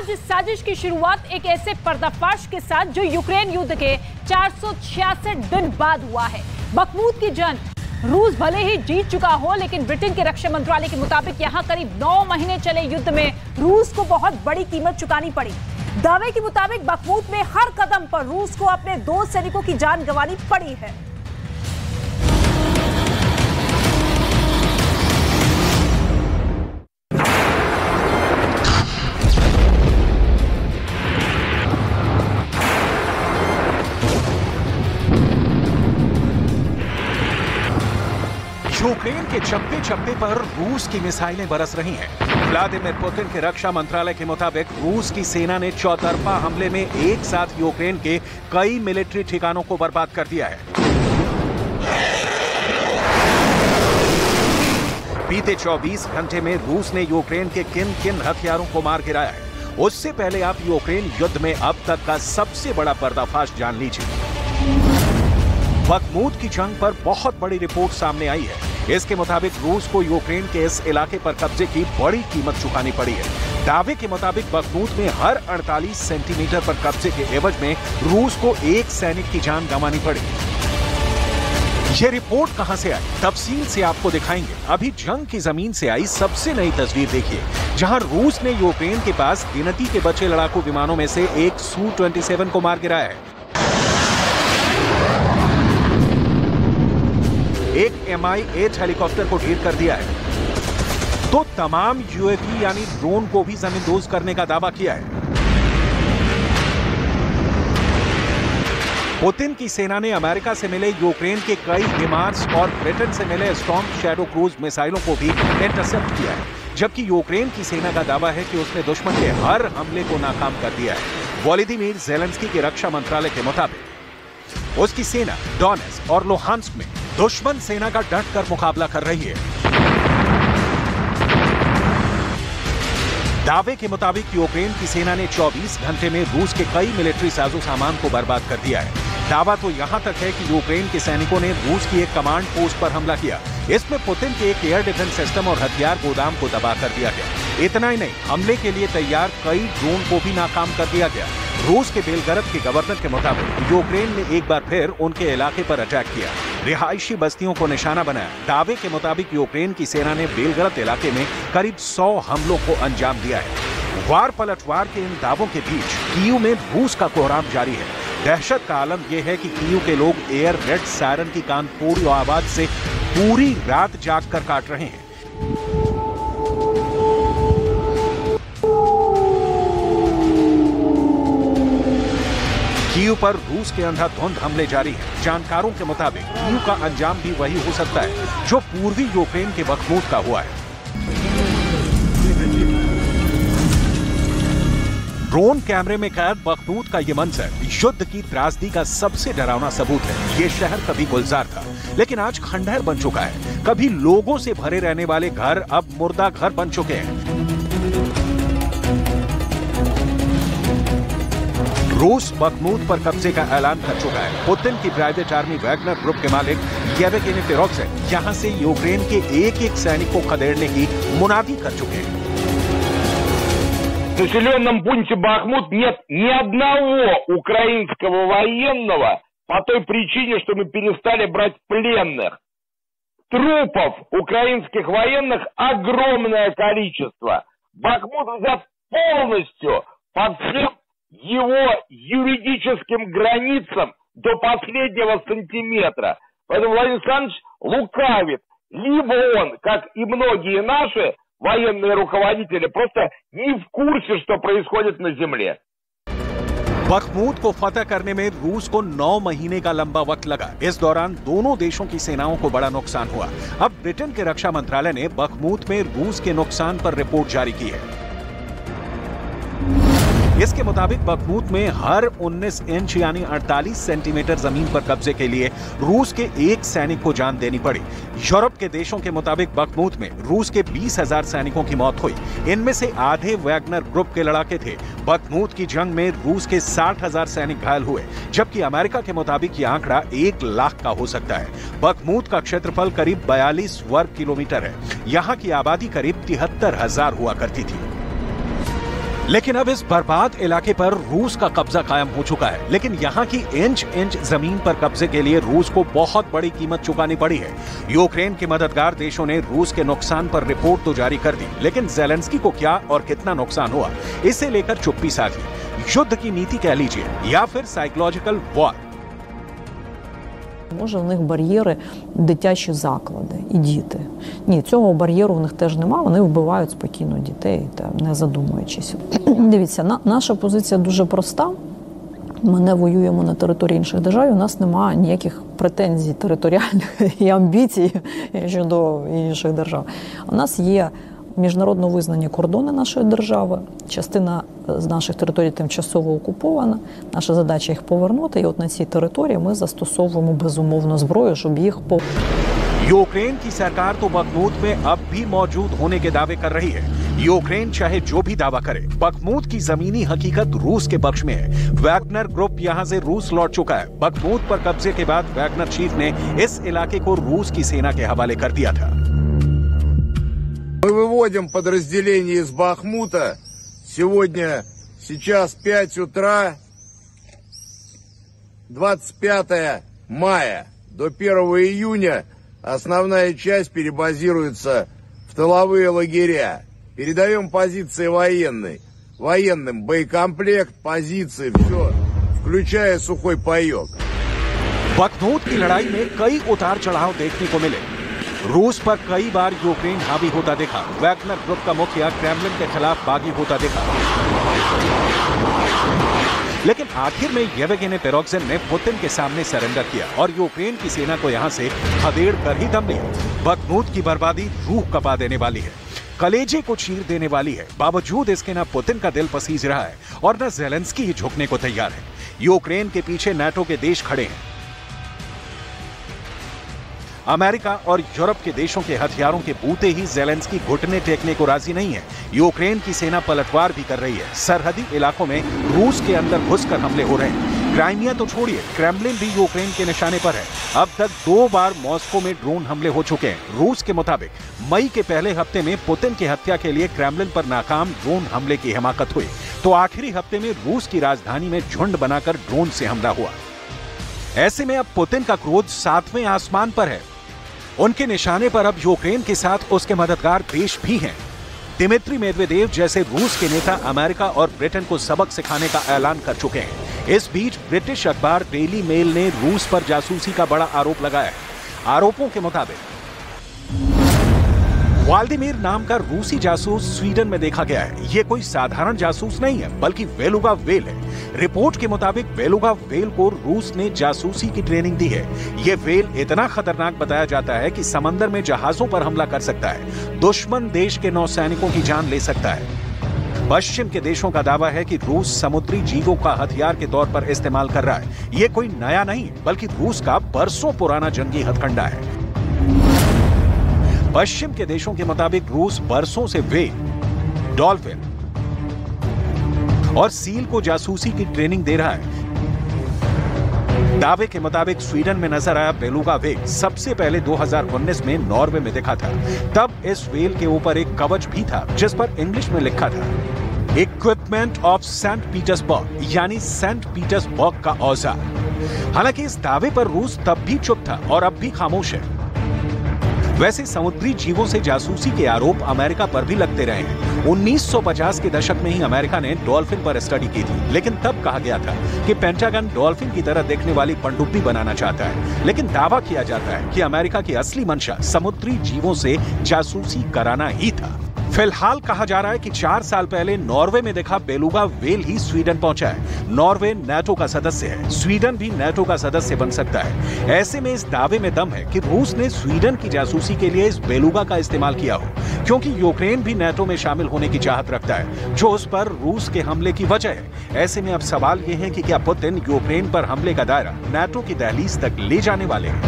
आज इस साजिश की शुरुआत एक ऐसे पर्दाफाश के साथ जो यूक्रेन युद्ध के 466 दिन बाद हुआ है। बखमूत की जंग रूस भले ही जीत चुका हो, लेकिन ब्रिटेन के रक्षा मंत्रालय के मुताबिक यहां करीब 9 महीने चले युद्ध में रूस को बहुत बड़ी कीमत चुकानी पड़ी। दावे के मुताबिक बखमूत में हर कदम पर रूस को अपने 2 सैनिकों की जान गंवानी पड़ी है। यूक्रेन के चप्पे चप्पे पर रूस की मिसाइलें बरस रही हैं। व्लादिमीर पुतिन के रक्षा मंत्रालय के मुताबिक रूस की सेना ने चौतरफा हमले में एक साथ यूक्रेन के कई मिलिट्री ठिकानों को बर्बाद कर दिया है। बीते 24 घंटे में रूस ने यूक्रेन के किन किन हथियारों को मार गिराया है, उससे पहले आप यूक्रेन युद्ध में अब तक का सबसे बड़ा पर्दाफाश जान लीजिए। बखमूत की जंग पर बहुत बड़ी रिपोर्ट सामने आई है। इसके मुताबिक रूस को यूक्रेन के इस इलाके पर कब्जे की बड़ी कीमत चुकानी पड़ी है। दावे के मुताबिक बखमूत में हर 48 सेंटीमीटर पर कब्जे के एवज में रूस को एक सैनिक की जान गंवानी पड़ी। ये रिपोर्ट कहां से आई, तफसील से आपको दिखाएंगे। अभी जंग की जमीन से आई सबसे नई तस्वीर देखिए, जहां रूस ने यूक्रेन के पास गिनती के बचे लड़ाकू विमानों में से एक Su-27 को मार गिराया है। एक Mi-8 हेलीकॉप्टर को ढेर कर दिया है, तो तमाम यूएवी यानी ड्रोन को भी जमींदोज करने का दावा किया है। पुतिन की सेना ने अमेरिका से मिले यूक्रेन के कई हिमार्स और ब्रिटेन से मिले स्टॉर्म शैडो क्रूज मिसाइलों को भी इंटरसेप्ट किया है, जबकि यूक्रेन की सेना का दावा है कि उसने दुश्मन के हर हमले को नाकाम कर दिया है। वोलोदिमीर ज़ेलेंस्की के रक्षा मंत्रालय के मुताबिक उसकी सेना डोनेट्स्क और लुहांस्क में दुश्मन सेना का डट कर मुकाबला कर रही है। दावे के मुताबिक यूक्रेन की सेना ने 24 घंटे में रूस के कई मिलिट्री साजो सामान को बर्बाद कर दिया है। दावा तो यहां तक है कि यूक्रेन के सैनिकों ने रूस की एक कमांड पोस्ट पर हमला किया। इसमें पुतिन के एक एयर डिफेंस सिस्टम और हथियार गोदाम को तबाह कर दिया गया। इतना ही नहीं, हमले के लिए तैयार कई ड्रोन को भी नाकाम कर दिया गया। रूस के बेलगरद के गवर्नर के मुताबिक यूक्रेन ने एक बार फिर उनके इलाके पर अटैक किया, रिहायशी बस्तियों को निशाना बनाया। दावे के मुताबिक यूक्रेन की सेना ने बेलगरद इलाके में करीब 100 हमलों को अंजाम दिया है। वार पलटवार के इन दावों के बीच कीव में रूस का कोहराम जारी है। दहशत का आलम यह है कि कीव के लोग एयर रेड सायरन की कानपूरी आवाज से पूरी रात जागकर काट रहे हैं। कीव पर रूस के अंधाधुंध हमले जारी हैं। जानकारों के मुताबिक कीव का अंजाम भी वही हो सकता है जो पूर्वी यूक्रेन के बखमूत का हुआ है। ड्रोन कैमरे में कैद बखमूत का ये मंजर युद्ध की त्रासदी का सबसे डरावना सबूत है। ये शहर कभी गुलजार था, लेकिन आज खंडहर बन चुका है। कभी लोगों से भरे रहने वाले घर अब मुर्दा घर बन चुके हैं। रूस बखमूत पर कब्जे का ऐलान कर चुका है। पुतिन की प्राइवेट आर्मी वैगनर ग्रुप के मालिक येवगेनी प्रिगोजिन यहां से यूक्रेन के एक-एक सैनिक को खदेड़ने की मुनादी कर चुके हैं। В населенном пункте Бахмут нет ни одного украинского военного по той причине, что мы перестали брать пленных. Трупов украинских военных огромное количество. Бахмут взят полностью под всем его юридическим границам до последнего сантиметра. Поэтому Владимир Александрович лукавит. Либо он, как и многие наши военные руководители, просто не в курсе, что происходит на земле. बखमूत को फतह करने में रूस को 9 महीने का लंबा वक्त लगा। इस दौरान दोनों देशों की सेनाओं को बड़ा नुकसान हुआ। अब ब्रिटेन के रक्षा मंत्रालय ने बखमूत में रूस के नुकसान पर रिपोर्ट जारी की है। इसके मुताबिक बखमूत में हर 19 इंच यानी 48 सेंटीमीटर जमीन पर कब्जे के लिए रूस के एक सैनिक को जान देनी पड़ी। यूरोप के देशों के मुताबिक बखमूत में रूस के 20,000 सैनिकों की मौत हुई। इनमें से आधे वैगनर ग्रुप के लड़ाके थे। बखमूत की जंग में रूस के 60,000 सैनिक घायल हुए, जबकि अमेरिका के मुताबिक यह आंकड़ा 1 लाख का हो सकता है। बखमूत का क्षेत्रफल करीब 42 वर्ग किलोमीटर है। यहाँ की आबादी करीब 73,000 हुआ करती थी। लेकिन अब इस बर्बाद इलाके पर रूस का कब्जा कायम हो चुका है, लेकिन यहाँ की इंच इंच जमीन पर कब्जे के लिए रूस को बहुत बड़ी कीमत चुकानी पड़ी है। यूक्रेन के मददगार देशों ने रूस के नुकसान पर रिपोर्ट तो जारी कर दी, लेकिन ज़ेलेंस्की को क्या और कितना नुकसान हुआ, इसे लेकर चुप्पी साधी। युद्ध की नीति कह लीजिए या फिर साइकोलॉजिकल वॉर। Може, в них бар'єри дитячі заклади і діти. Ні, цього бар'єру в них теж нема, вони вбивають спокійно дітей, не задумуючись. Дивіться, наша позиція дуже проста. Ми не воюємо на території інших держав, у нас немає ніяких претензій територіальних і амбіцій щодо інших держав. У нас є міжнародно визнані кордони нашої держави, частина з наших територій тимчасово окупована, наша задача їх повернути, і от на цій території ми застосовуємо безумовно зброю, щоб їх यूक्रेन की सरकार तो बखमूत में अब भी मौजूद होने के दावे कर रही है। यूक्रेन चाहे जो भी दावा करे, बखमूत की जमीनी हकीकत रूस के पक्ष में है। वैगनर ग्रुप यहां से रूस लौट चुका है। बखमूत पर कब्जे के बाद वैगनर चीफ ने इस इलाके को रूस की सेना के हवाले कर दिया था। Мы выводим подразделение из Бахмута. Сейчас 5 утра, 25 мая. До 1 июня основная часть перебазируется в тыловые лагеря. Передаем позиции военным боекомплект, позиции, все, включая сухой паек. बखमूत की लड़ाई में कई उतार चढ़ाव देखने को मिले। रूस पर कई बार यूक्रेन हावी होता देखा। वैगनर ग्रुप का मुखिया क्रेमलिन के खिलाफ बागी होता देखा, लेकिन आखिर में येवगेनी प्रिगोजिन ने पुतिन के सामने सरेंडर किया और यूक्रेन की सेना को यहां से खदेड़ कर ही दम लिया। बखमूत की बर्बादी रूह कपा देने वाली है, कलेजे को चीर देने वाली है। बावजूद इसके न पुतिन का दिल पसीज रहा है और न ज़ेलेंस्की ही झुकने को तैयार है। यूक्रेन के पीछे नाटो के देश खड़े हैं। अमेरिका और यूरोप के देशों के हथियारों के बूते ही ज़ेलेंस्की घुटने टेकने को राजी नहीं है। यूक्रेन की सेना पलटवार भी कर रही है। सरहदी इलाकों में रूस के अंदर घुसकर हमले हो रहे हैं। क्राइमिया तो छोड़िए, क्रेमलिन भी यूक्रेन के निशाने पर है। अब तक 2 बार मॉस्को में ड्रोन हमले हो चुके हैं। रूस के मुताबिक मई के पहले हफ्ते में पुतिन की हत्या के लिए क्रेमलिन पर नाकाम ड्रोन हमले की हिमाकत हुई, तो आखिरी हफ्ते में रूस की राजधानी में झुंड बनाकर ड्रोन से हमला हुआ। ऐसे में अब पुतिन का क्रोध 7वें आसमान पर है। उनके निशाने पर अब यूक्रेन के साथ उसके मददगार देश भी हैं। दिमित्री मेदवेदेव जैसे रूस के नेता अमेरिका और ब्रिटेन को सबक सिखाने का ऐलान कर चुके हैं। इस बीच ब्रिटिश अखबार डेली मेल ने रूस पर जासूसी का बड़ा आरोप लगाया है। आरोपों के मुताबिक व्लादिमीर नाम का रूसी जासूस स्वीडन में देखा गया है। ये कोई साधारण जासूस नहीं है, बल्कि बेलुगा वेल है। रिपोर्ट के मुताबिक बेलुगा वेल को रूस ने जासूसी की ट्रेनिंग दी है। ये वेल इतना खतरनाक बताया जाता है कि समंदर में जहाजों पर हमला कर सकता है, दुश्मन देश के नौसैनिकों की जान ले सकता है। पश्चिम के देशों का दावा है कि रूस समुद्री जीवों का हथियार के तौर पर इस्तेमाल कर रहा है। ये कोई नया नहीं, बल्कि रूस का बरसों पुराना जंगी हथकंडा है। पश्चिम के देशों के मुताबिक रूस बरसों से वेल, डॉल्फिन और सील को जासूसी की ट्रेनिंग दे रहा है। दावे के मुताबिक स्वीडन में नजर आया बेलुगा वेल सबसे पहले 2019 में नॉर्वे में दिखा था। तब इस वेल के ऊपर एक कवच भी था जिस पर इंग्लिश में लिखा था इक्विपमेंट ऑफ सेंट पीटर्सबर्ग, यानी सेंट पीटर्सबर्ग का औजार। हालांकि इस दावे पर रूस तब भी चुप था और अब भी खामोश है। वैसे समुद्री जीवों से जासूसी के आरोप अमेरिका पर भी लगते रहे हैं। 1950 के दशक में ही अमेरिका ने डॉल्फिन पर स्टडी की थी, लेकिन तब कहा गया था कि पेंटागन डॉल्फिन की तरह दिखने वाली पनडुब्बी बनाना चाहता है। लेकिन दावा किया जाता है कि अमेरिका की असली मंशा समुद्री जीवों से जासूसी कराना ही था। फिलहाल कहा जा रहा है कि 4 साल पहले नॉर्वे में देखा बेलुगा वेल ही स्वीडन पहुंचा है। नॉर्वे नाटो का सदस्य है, स्वीडन भी नाटो का सदस्य बन सकता है। ऐसे में इस दावे में दम है कि रूस ने स्वीडन की जासूसी के लिए इस बेलुगा का इस्तेमाल किया हो, क्योंकि यूक्रेन भी नाटो में शामिल होने की चाहत रखता है, जो उस पर रूस के हमले की वजह है। ऐसे में अब सवाल यह है कि क्या पुतिन यूक्रेन पर हमले का दायरा नाटो की दहलीज तक ले जाने वाले हैं।